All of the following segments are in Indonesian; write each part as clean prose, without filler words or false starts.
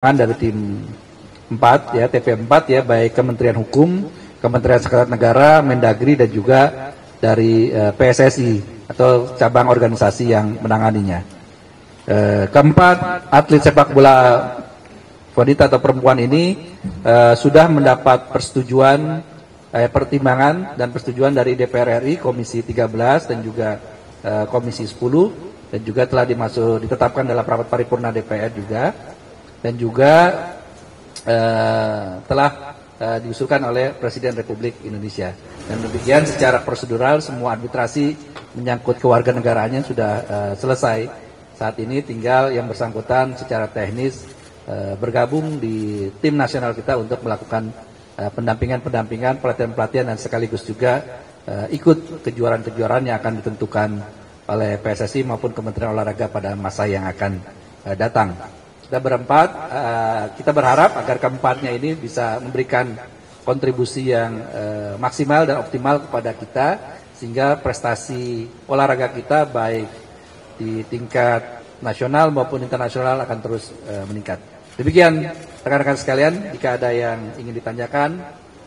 dari tim 4 ya, TP4 ya, baik Kementerian Hukum, Kementerian Sekretariat Negara, Mendagri dan juga dari PSSI atau cabang organisasi yang menanganinya. Keempat, atlet sepak bola wanita atau perempuan ini sudah mendapat persetujuan, pertimbangan dan persetujuan dari DPR RI, Komisi 13 dan juga Komisi 10 dan juga telah ditetapkan dalam rapat paripurna DPR juga. Dan juga telah diusulkan oleh Presiden Republik Indonesia. Dan demikian secara prosedural semua arbitrasi menyangkut kewarganegaraannya sudah selesai. Saat ini tinggal yang bersangkutan secara teknis bergabung di tim nasional kita untuk melakukan pendampingan, pelatihan-pelatihan dan sekaligus juga ikut kejuaraan-kejuaraan yang akan ditentukan oleh PSSI maupun Kementerian Olahraga pada masa yang akan datang. Kita berempat, kita berharap agar keempatnya ini bisa memberikan kontribusi yang maksimal dan optimal kepada kita, sehingga prestasi olahraga kita baik di tingkat nasional maupun internasional akan terus meningkat. Demikian rekan-rekan sekalian, jika ada yang ingin ditanyakan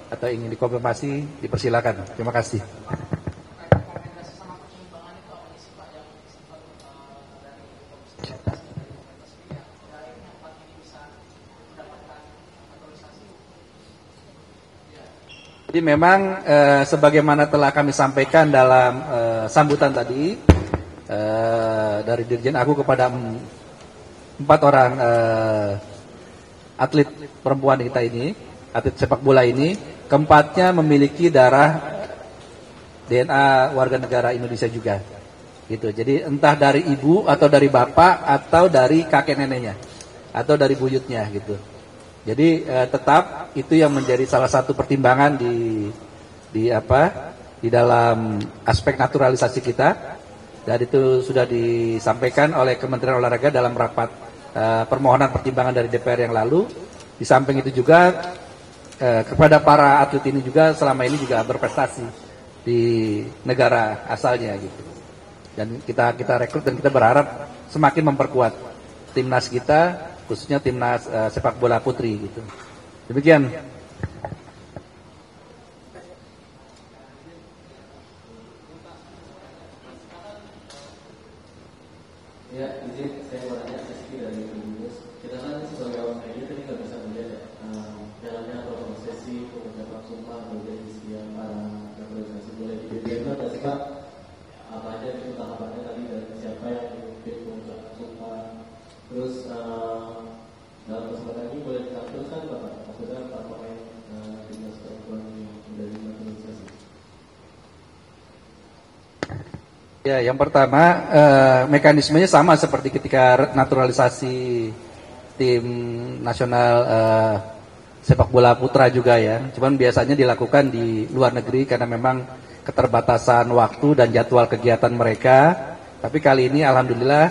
atau ingin dikonfirmasi, dipersilakan. Terima kasih. Jadi memang sebagaimana telah kami sampaikan dalam sambutan tadi dari Dirjen Aku kepada 4 orang atlet perempuan kita ini, atlet sepak bola ini, keempatnya memiliki darah DNA warga negara Indonesia juga. Gitu. Jadi entah dari ibu atau dari bapak atau dari kakek neneknya atau dari buyutnya gitu. Jadi tetap itu yang menjadi salah satu pertimbangan di dalam aspek naturalisasi kita, dan itu sudah disampaikan oleh Kementerian Olahraga dalam rapat permohonan pertimbangan dari DPR yang lalu. Di samping itu juga kepada para atlet ini juga selama ini juga berprestasi di negara asalnya gitu. Dan kita rekrut dan kita berharap semakin memperkuat timnas kita, khususnya timnas sepak bola putri gitu. Demikian. Ya, izin saya mau tanya sedikit dari Ibu. Kita kan sebagai orang media tadi nggak bisa melihat jalannya atau prosesi pengucapan sumpah atau janji para naturalisasi. Boleh diberikan nggak sih Pak? Apa aja itu tahapannya tadi dari siapa yang memimpin pengucapan sumpah? Terus dalam kesempatan ini boleh ditampilkan Bapak, maksudnya Pak pemain timnas perempuan dari naturalisasi. Ya, yang pertama mekanismenya sama seperti ketika naturalisasi tim nasional sepak bola putra juga ya. Cuman biasanya dilakukan di luar negeri karena memang keterbatasan waktu dan jadwal kegiatan mereka. Tapi kali ini alhamdulillah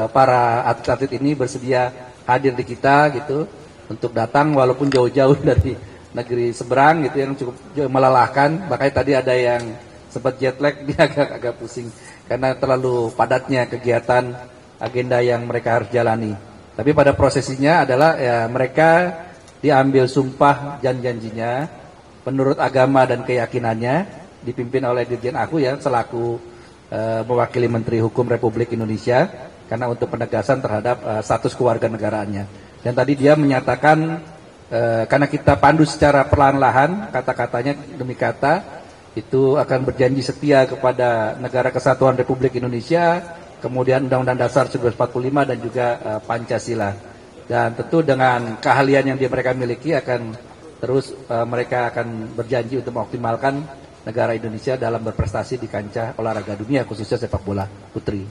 para atlet ini bersedia hadir di kita gitu untuk datang walaupun jauh-jauh dari negeri seberang gitu yang cukup melelahkan. Makanya tadi ada yang sempat jet lag, dia agak pusing karena terlalu padatnya kegiatan agenda yang mereka harus jalani. Tapi pada prosesinya adalah ya mereka diambil sumpah janjinya menurut agama dan keyakinannya, dipimpin oleh Dirjen Aku ya selaku mewakili Menteri Hukum Republik Indonesia karena untuk penegasan terhadap status kewarganegaraannya. Dan tadi dia menyatakan karena kita pandu secara perlahan-lahan kata-katanya demi kata, itu akan berjanji setia kepada Negara Kesatuan Republik Indonesia, kemudian Undang-Undang Dasar 1945 dan juga Pancasila. Dan tentu dengan keahlian yang mereka miliki akan terus mereka akan berjanji untuk mengoptimalkan negara Indonesia dalam berprestasi di kancah olahraga dunia, khususnya sepak bola putri.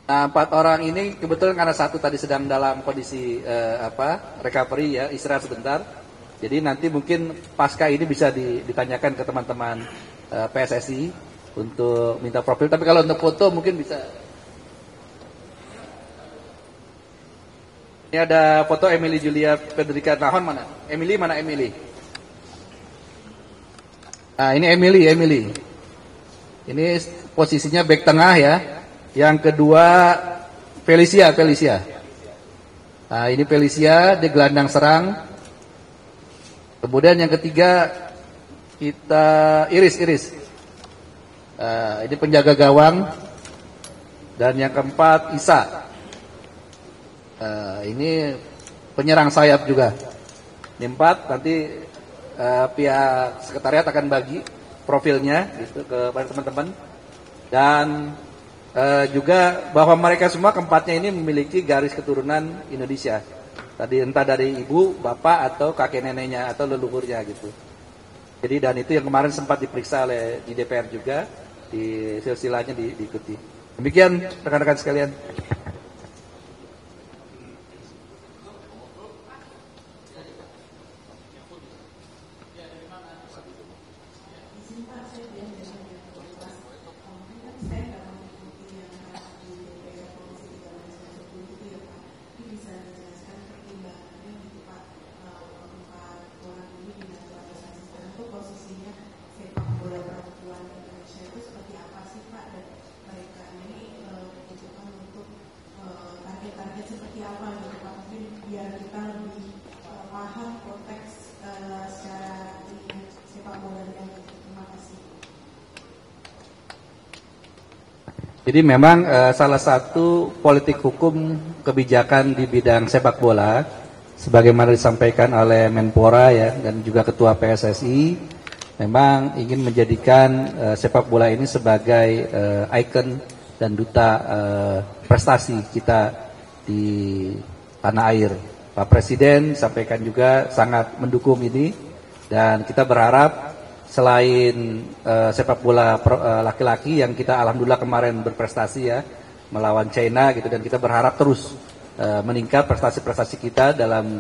Nah, 4 orang ini kebetulan karena satu tadi sedang dalam kondisi recovery ya, istirahat sebentar. Jadi nanti mungkin pasca ini bisa ditanyakan ke teman-teman PSSI untuk minta profil. Tapi kalau untuk foto mungkin bisa. Ini ada foto Emily Julia Federica Nahon mana? Emily mana Emily? Nah, ini Emily. Ini posisinya back tengah ya. Yang kedua Felicia. Nah, ini Felicia, dia gelandang serang. Kemudian yang ketiga kita Iris. Ini penjaga gawang. Dan yang keempat Isa. Ini penyerang sayap juga. Ini 4, nanti pihak sekretariat akan bagi profilnya gitu kepada teman-teman. Dan juga bahwa mereka semua keempatnya ini memiliki garis keturunan Indonesia. Tadi entah dari ibu, bapak atau kakek neneknya atau leluhurnya gitu. Jadi dan itu yang kemarin sempat diperiksa oleh di DPR juga, di silsilahnya diikuti. Demikian rekan-rekan sekalian. Jadi memang salah satu politik hukum kebijakan di bidang sepak bola, sebagaimana disampaikan oleh Menpora ya dan juga Ketua PSSI, memang ingin menjadikan sepak bola ini sebagai ikon dan duta prestasi kita di tanah air. Pak Presiden sampaikan juga sangat mendukung ini dan kita berharap selain sepak bola laki-laki yang kita alhamdulillah kemarin berprestasi ya melawan China gitu dan kita berharap terus meningkat prestasi-prestasi kita dalam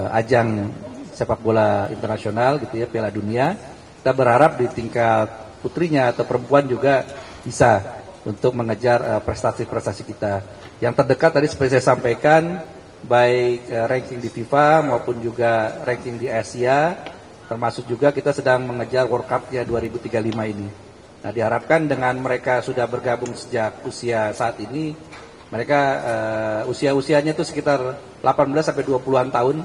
ajang sepak bola internasional gitu ya Piala Dunia. Kita berharap di tingkat putrinya atau perempuan juga bisa untuk mengejar prestasi-prestasi kita. Yang terdekat tadi seperti saya sampaikan baik ranking di FIFA maupun juga ranking di Asia. Termasuk juga kita sedang mengejar World Cup-nya 2035 ini. Nah, diharapkan dengan mereka sudah bergabung sejak usia saat ini, mereka usia-usianya itu sekitar 18 sampai 20-an tahun.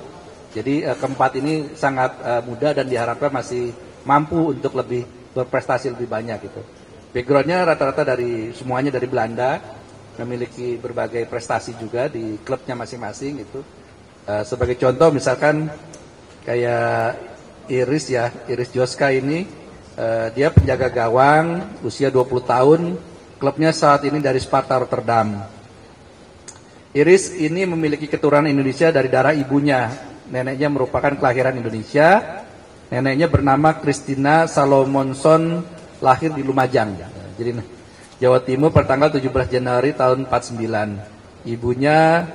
Jadi keempat ini sangat muda dan diharapkan masih mampu untuk lebih berprestasi lebih banyak gitu. Background-nya rata-rata semuanya dari Belanda, memiliki berbagai prestasi juga di klubnya masing-masing gitu. Sebagai contoh misalkan kayak Iris Joska ini dia penjaga gawang usia 20 tahun, klubnya saat ini dari Sparta Rotterdam. Iris ini memiliki keturunan Indonesia dari darah ibunya. Neneknya merupakan kelahiran Indonesia. Neneknya bernama Christina Salomonson, lahir di Lumajang. Jadi Jawa Timur pada tanggal 17 Januari tahun 49. Ibunya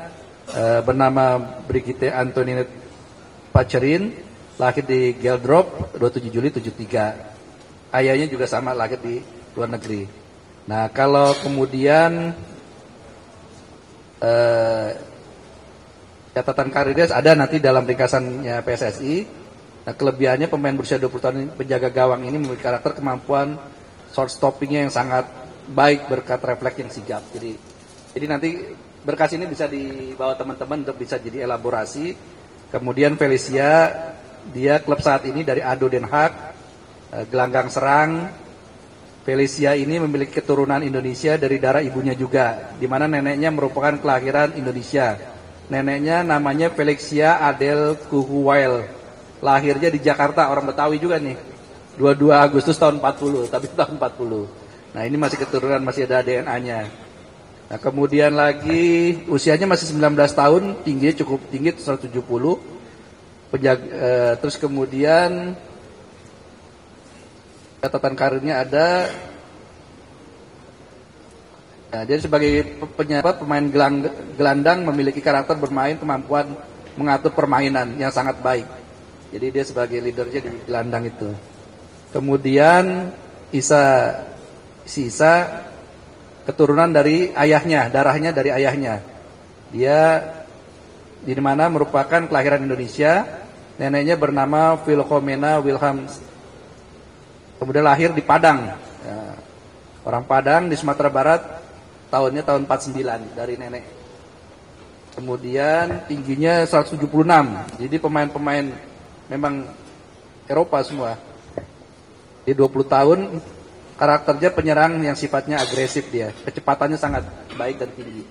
bernama Brigitte Antoinette Pacerin, lahir di Geldrop 27 Juli 73. Ayahnya juga sama, lahir di luar negeri. Nah, kalau kemudian catatan karirnya ada nanti dalam ringkasannya PSSI. Nah, kelebihannya pemain berusia 20 tahun ini, penjaga gawang ini memiliki karakter kemampuan short stoppingnya yang sangat baik berkat refleks yang sigap. Jadi nanti berkas ini bisa dibawa teman-teman untuk bisa jadi elaborasi. Kemudian Felicia, dia klub saat ini dari ADO Den Haag, gelanggang serang. Felicia ini memiliki keturunan Indonesia dari darah ibunya juga, di mana neneknya merupakan kelahiran Indonesia. Neneknya namanya Felicia Adel Kuhuwail, lahirnya di Jakarta, orang Betawi juga nih, 22 Agustus tahun 40, tapi tahun 40. Nah ini masih keturunan, masih ada DNA-nya. Nah kemudian lagi usianya masih 19 tahun, tingginya cukup tinggi 170. Terus kemudian catatan karirnya ada. Nah, dia sebagai pemain gelandang memiliki karakter bermain, kemampuan mengatur permainan yang sangat baik. Jadi dia sebagai leadernya di gelandang itu. Kemudian Isa keturunan dari ayahnya, darahnya dari ayahnya. Dia di mana merupakan kelahiran Indonesia. Neneknya bernama Philomena Wilhelm. Kemudian lahir di Padang. Ya, orang Padang di Sumatera Barat tahunnya tahun 49 dari nenek. Kemudian tingginya 176. Jadi pemain-pemain memang Eropa semua. Di 20 tahun karakternya penyerang yang sifatnya agresif dia. Kecepatannya sangat baik dan tinggi.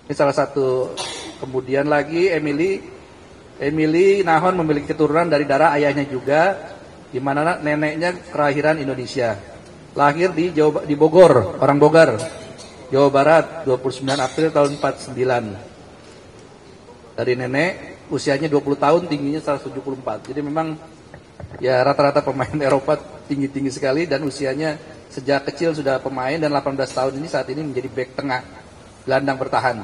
Ini salah satu. Kemudian lagi Emily Nahon memiliki keturunan dari darah ayahnya juga, di mana neneknya kelahiran Indonesia. Lahir di Bogor, orang Bogor, Jawa Barat, 29 April tahun 49. Dari nenek, usianya 20 tahun, tingginya 174. Jadi memang ya rata-rata pemain Eropa tinggi-tinggi sekali dan usianya sejak kecil sudah pemain, dan 18 tahun ini saat ini menjadi bek tengah, gelandang bertahan.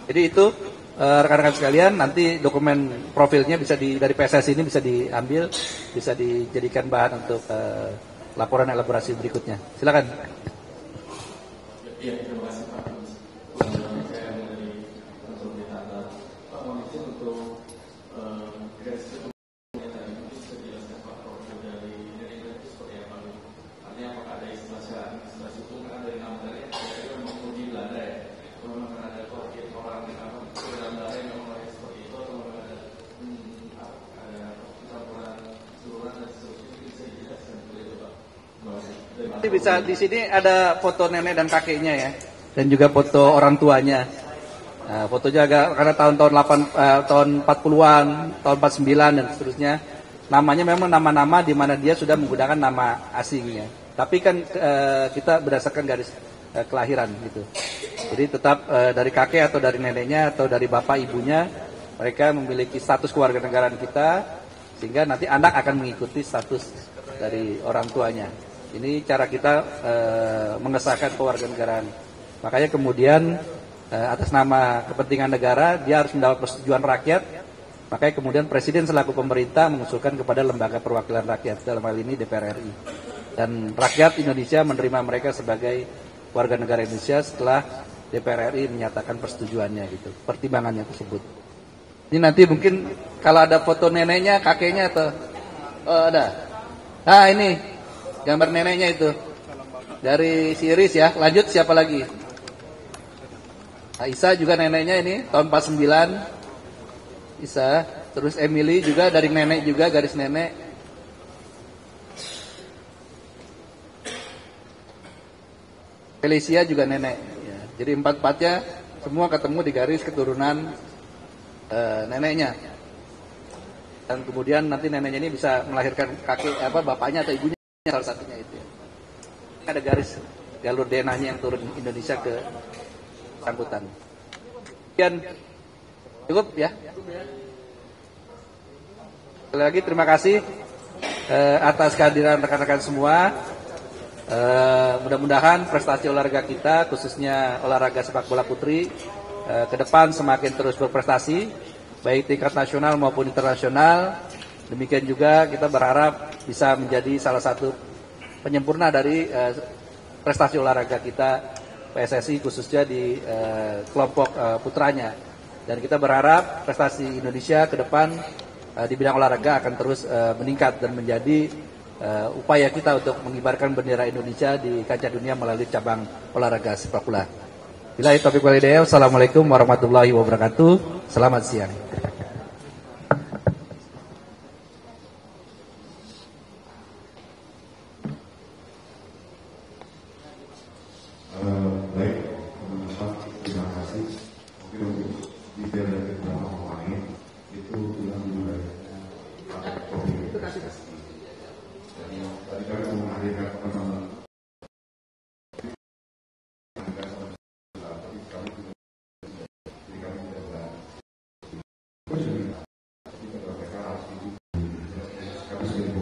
Jadi itu rekan-rekan sekalian, nanti dokumen profilnya bisa dari PSSI ini bisa diambil, bisa dijadikan bahan untuk laporan elaborasi berikutnya. Silakan. Iya, terima kasih Pak. Saya dari Konsul Data. Pak, mohon izin untuk garis ketemunya tadi mungkin bisa dijelaskan Pak profil dari itu seperti apa? Artinya apakah ada istilah hukum kan dari nama dari saya memang di Belanda ya? Memang ada wakil orang apa Belanda yang memang seperti itu, atau memang ada campuran seluruhan dan seterusnya, bisa dijelaskan seperti itu Pak? Nanti bisa di sini ada foto nenek dan kakeknya ya, dan juga foto orang tuanya. Nah, fotonya agak karena tahun-tahun tahun 40-an, tahun 49 dan seterusnya. Namanya memang nama-nama di mana dia sudah menggunakan nama asingnya. Tapi kan kita berdasarkan garis kelahiran gitu. Jadi tetap dari kakek atau dari neneknya atau dari bapak ibunya, mereka memiliki status kewarganegaraan kita, sehingga nanti anak akan mengikuti status dari orang tuanya. Ini cara kita mengesahkan kewarganegaraan. Makanya kemudian atas nama kepentingan negara dia harus mendapat persetujuan rakyat. Makanya kemudian Presiden selaku pemerintah mengusulkan kepada lembaga perwakilan rakyat, dalam hal ini DPR RI. Dan rakyat Indonesia menerima mereka sebagai warga negara Indonesia setelah DPR RI menyatakan persetujuannya gitu, pertimbangannya tersebut. Ini nanti mungkin kalau ada foto neneknya, kakeknya atau ada. Nah ini gambar neneknya itu dari si Iris ya. Lanjut siapa lagi? Aisyah juga neneknya ini tahun 49. Isa. Terus Emily juga dari nenek juga, garis nenek. Felicia juga nenek ya. Jadi empat-empatnya semua ketemu di garis keturunan neneknya. Dan kemudian nanti neneknya ini bisa melahirkan kakek bapaknya atau ibunya, salah satunya itu ya. Ada garis jalur DNA-nya yang turun Indonesia ke angkutan. Kemudian cukup ya. Sekali lagi terima kasih atas kehadiran rekan-rekan semua. Mudah-mudahan prestasi olahraga kita, khususnya olahraga sepak bola putri, ke depan semakin terus berprestasi, baik tingkat nasional maupun internasional. Demikian juga kita berharap bisa menjadi salah satu penyempurna dari prestasi olahraga kita PSSI, khususnya di kelompok putranya. Dan kita berharap prestasi Indonesia ke depan di bidang olahraga akan terus meningkat dan menjadi upaya kita untuk mengibarkan bendera Indonesia di kancah dunia melalui cabang olahraga sepak bola. Billahi taufiq wal hidayah. Wassalamualaikum warahmatullahi wabarakatuh. Selamat siang. Baik, terima kasih. Mungkin untuk detail dan beberapa pemain itu bilang juga itu kasih. Jadi tadi kami menghadirkan teman-teman. Kami sudah